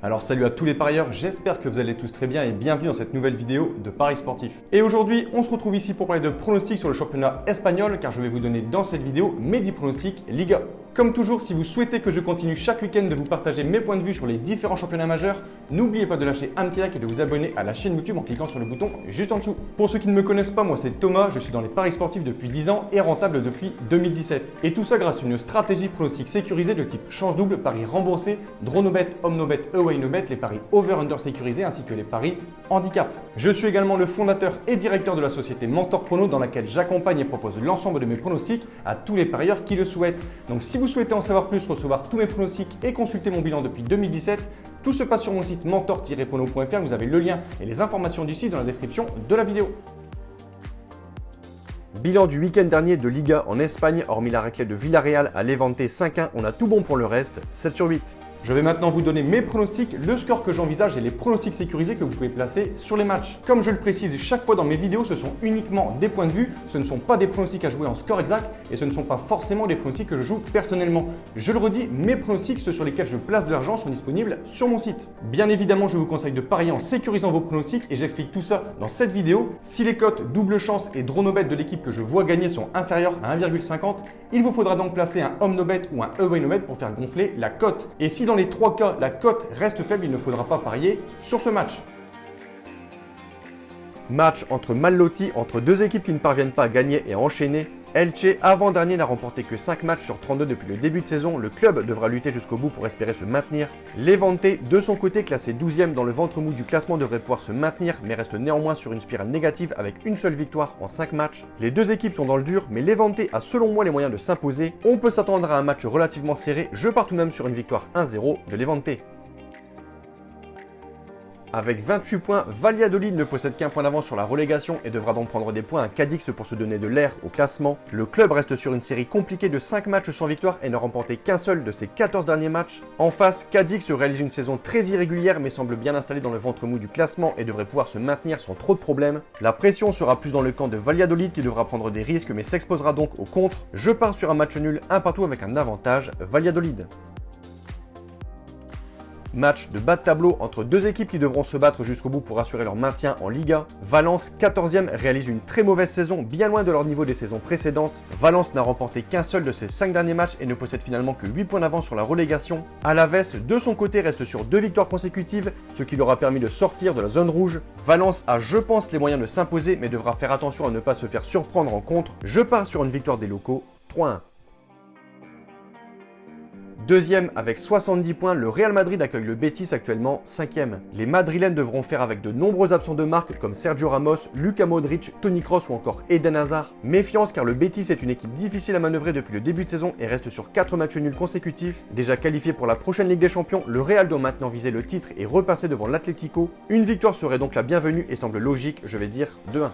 Alors salut à tous les parieurs, j'espère que vous allez tous très bien et bienvenue dans cette nouvelle vidéo de Paris Sportif. Et aujourd'hui, on se retrouve ici pour parler de pronostics sur le championnat espagnol car je vais vous donner dans cette vidéo mes 10 pronostics Liga. Comme toujours, si vous souhaitez que je continue chaque week-end de vous partager mes points de vue sur les différents championnats majeurs, n'oubliez pas de lâcher un petit like et de vous abonner à la chaîne YouTube en cliquant sur le bouton juste en dessous. Pour ceux qui ne me connaissent pas, moi c'est Thomas, je suis dans les paris sportifs depuis 10 ans et rentable depuis 2017. Et tout ça grâce à une stratégie pronostic sécurisée de type chance double, paris remboursé, draw no bet, home no bet, away no bet, les paris over-under sécurisés ainsi que les paris handicap. Je suis également le fondateur et directeur de la société Mentor Prono dans laquelle j'accompagne et propose l'ensemble de mes pronostics à tous les parieurs qui le souhaitent. Donc si vous souhaitez en savoir plus, recevoir tous mes pronostics et consulter mon bilan depuis 2017, tout se passe sur mon site mentor-prono.fr. Vous avez le lien et les informations du site dans la description de la vidéo. Bilan du week-end dernier de Liga en Espagne, hormis la raclée de Villarreal à Levante 5-1, on a tout bon pour le reste, 7 sur 8. Je vais maintenant vous donner mes pronostics, le score que j'envisage et les pronostics sécurisés que vous pouvez placer sur les matchs. Comme je le précise chaque fois dans mes vidéos, ce sont uniquement des points de vue, ce ne sont pas des pronostics à jouer en score exact et ce ne sont pas forcément des pronostics que je joue personnellement. Je le redis, mes pronostics, ceux sur lesquels je place de l'argent, sont disponibles sur mon site. Bien évidemment, je vous conseille de parier en sécurisant vos pronostics et j'explique tout ça dans cette vidéo. Si les cotes double chance et draw no bet de l'équipe que je vois gagner sont inférieures à 1,50, il vous faudra donc placer un home no bet ou un away no bet pour faire gonfler la cote. Et si dans les trois cas, la cote reste faible, il ne faudra pas parier sur ce match. Match entre mal lotis, entre deux équipes qui ne parviennent pas à gagner et à enchaîner. Elche, avant-dernier, n'a remporté que 5 matchs sur 32 depuis le début de saison. Le club devra lutter jusqu'au bout pour espérer se maintenir. Levante, de son côté, classé 12e dans le ventre mou du classement, devrait pouvoir se maintenir, mais reste néanmoins sur une spirale négative avec une seule victoire en 5 matchs. Les deux équipes sont dans le dur, mais Levante a selon moi les moyens de s'imposer. On peut s'attendre à un match relativement serré. Je pars tout de même sur une victoire 1-0 de Levante. Avec 28 points, Valladolid ne possède qu'un point d'avance sur la relégation et devra donc prendre des points à Cadix pour se donner de l'air au classement. Le club reste sur une série compliquée de 5 matchs sans victoire et n'a remporté qu'un seul de ses 14 derniers matchs. En face, Cadix réalise une saison très irrégulière mais semble bien installé dans le ventre mou du classement et devrait pouvoir se maintenir sans trop de problèmes. La pression sera plus dans le camp de Valladolid qui devra prendre des risques mais s'exposera donc au contre. Je pars sur un match nul, un partout avec un avantage Valladolid. Match de bas de tableau entre deux équipes qui devront se battre jusqu'au bout pour assurer leur maintien en Liga. Valence, 14e, réalise une très mauvaise saison, bien loin de leur niveau des saisons précédentes. Valence n'a remporté qu'un seul de ses 5 derniers matchs et ne possède finalement que 8 points d'avance sur la relégation. Alaves, de son côté, reste sur 2 victoires consécutives, ce qui leur a permis de sortir de la zone rouge. Valence a, je pense, les moyens de s'imposer, mais devra faire attention à ne pas se faire surprendre en contre. Je pars sur une victoire des locaux, 3-1. Deuxième avec 70 points, le Real Madrid accueille le Betis actuellement 5e. Les Madrilènes devront faire avec de nombreux absents de marque comme Sergio Ramos, Luka Modric, Toni Kroos ou encore Eden Hazard. Méfiance car le Betis est une équipe difficile à manœuvrer depuis le début de saison et reste sur 4 matchs nuls consécutifs. Déjà qualifié pour la prochaine Ligue des Champions, le Real doit maintenant viser le titre et repasser devant l'Atlético. Une victoire serait donc la bienvenue et semble logique, je vais dire 2-1.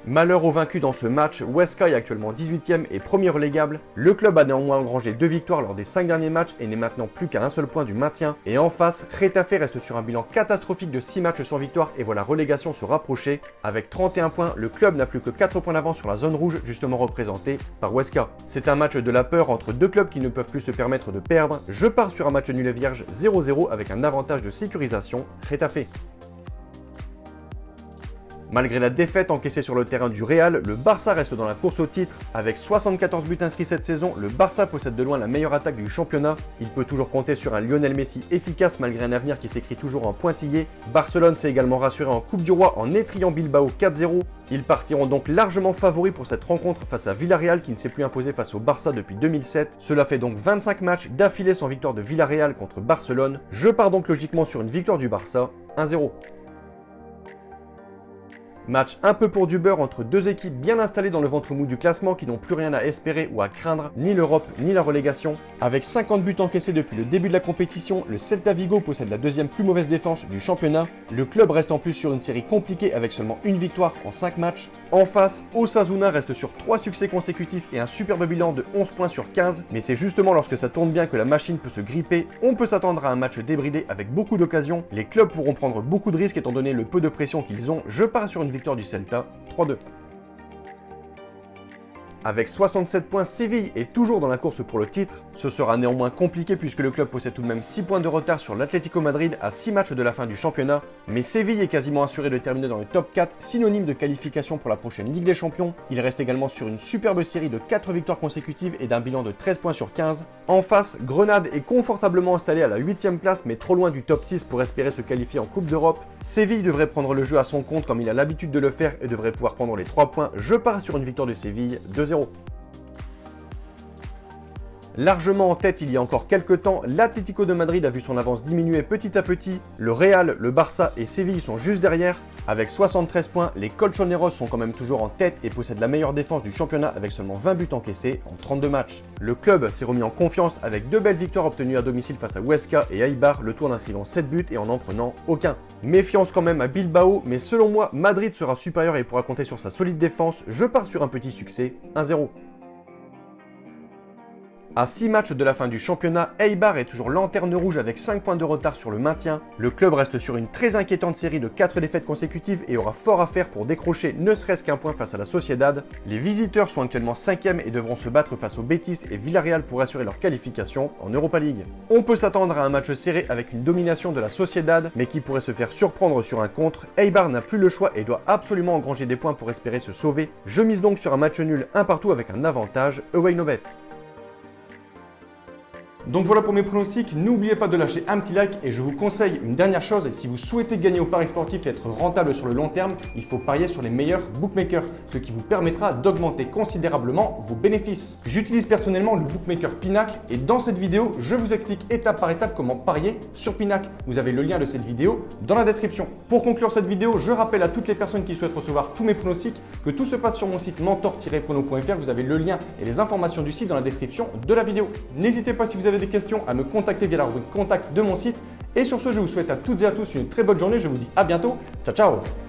Malheur aux vaincus dans ce match, Huesca est actuellement 18e et premier relégable. Le club a néanmoins engrangé 2 victoires lors des 5 derniers matchs et n'est maintenant plus qu'à un seul point du maintien. Et en face, Getafe reste sur un bilan catastrophique de 6 matchs sans victoire et voit la relégation se rapprocher. Avec 31 points, le club n'a plus que 4 points d'avance sur la zone rouge, justement représentée par Huesca. C'est un match de la peur entre deux clubs qui ne peuvent plus se permettre de perdre. Je pars sur un match nul et vierge 0-0 avec un avantage de sécurisation, Getafe. Malgré la défaite encaissée sur le terrain du Real, le Barça reste dans la course au titre. Avec 74 buts inscrits cette saison, le Barça possède de loin la meilleure attaque du championnat. Il peut toujours compter sur un Lionel Messi efficace malgré un avenir qui s'écrit toujours en pointillé. Barcelone s'est également rassuré en Coupe du Roi en étriant Bilbao 4-0. Ils partiront donc largement favoris pour cette rencontre face à Villarreal qui ne s'est plus imposé face au Barça depuis 2007. Cela fait donc 25 matchs d'affilée sans victoire de Villarreal contre Barcelone. Je pars donc logiquement sur une victoire du Barça, 1-0. Match un peu pour du beurre entre deux équipes bien installées dans le ventre mou du classement qui n'ont plus rien à espérer ou à craindre, ni l'Europe ni la relégation. Avec 50 buts encaissés depuis le début de la compétition, le Celta Vigo possède la deuxième plus mauvaise défense du championnat. Le club reste en plus sur une série compliquée avec seulement une victoire en 5 matchs. En face, Osasuna reste sur 3 succès consécutifs et un superbe bilan de 11 points sur 15, mais c'est justement lorsque ça tourne bien que la machine peut se gripper. On peut s'attendre à un match débridé avec beaucoup d'occasions. Les clubs pourront prendre beaucoup de risques étant donné le peu de pression qu'ils ont. Je pars sur une victoire du Celta, 3-2. Avec 67 points, Séville est toujours dans la course pour le titre. Ce sera néanmoins compliqué puisque le club possède tout de même 6 points de retard sur l'Atlético Madrid à 6 matchs de la fin du championnat. Mais Séville est quasiment assuré de terminer dans le top 4, synonyme de qualification pour la prochaine Ligue des Champions. Il reste également sur une superbe série de 4 victoires consécutives et d'un bilan de 13 points sur 15. En face, Grenade est confortablement installé à la 8ème place mais trop loin du top 6 pour espérer se qualifier en Coupe d'Europe. Séville devrait prendre le jeu à son compte comme il a l'habitude de le faire et devrait pouvoir prendre les 3 points. Je pars sur une victoire de Séville 2-0. Largement en tête il y a encore quelques temps, l'Atlético de Madrid a vu son avance diminuer petit à petit. Le Real, le Barça et Séville sont juste derrière. Avec 73 points, les Colchoneros sont quand même toujours en tête et possèdent la meilleure défense du championnat avec seulement 20 buts encaissés en 32 matchs. Le club s'est remis en confiance avec 2 belles victoires obtenues à domicile face à Huesca et Eibar, le tout en inscrivant 7 buts et en prenant aucun. Méfiance quand même à Bilbao, mais selon moi, Madrid sera supérieur et pourra compter sur sa solide défense. Je pars sur un petit succès, 1-0. À 6 matchs de la fin du championnat, Eibar est toujours lanterne rouge avec 5 points de retard sur le maintien. Le club reste sur une très inquiétante série de 4 défaites consécutives et aura fort à faire pour décrocher ne serait-ce qu'un point face à la Sociedad. Les visiteurs sont actuellement 5e et devront se battre face au Betis et Villarreal pour assurer leur qualification en Europa League. On peut s'attendre à un match serré avec une domination de la Sociedad, mais qui pourrait se faire surprendre sur un contre. Eibar n'a plus le choix et doit absolument engranger des points pour espérer se sauver. Je mise donc sur un match nul 1 partout avec un avantage away no bet. Donc voilà pour mes pronostics, n'oubliez pas de lâcher un petit like et je vous conseille une dernière chose, si vous souhaitez gagner au pari sportif et être rentable sur le long terme, il faut parier sur les meilleurs bookmakers, ce qui vous permettra d'augmenter considérablement vos bénéfices. J'utilise personnellement le bookmaker Pinacle et dans cette vidéo, je vous explique étape par étape comment parier sur Pinacle. Vous avez le lien de cette vidéo dans la description. Pour conclure cette vidéo, je rappelle à toutes les personnes qui souhaitent recevoir tous mes pronostics que tout se passe sur mon site mentor-prono.fr. Vous avez le lien et les informations du site dans la description de la vidéo. N'hésitez pas si vous avez des questions à me contacter via la rubrique contact de mon site. Et sur ce, je vous souhaite à toutes et à tous une très bonne journée. Je vous dis à bientôt. Ciao, ciao!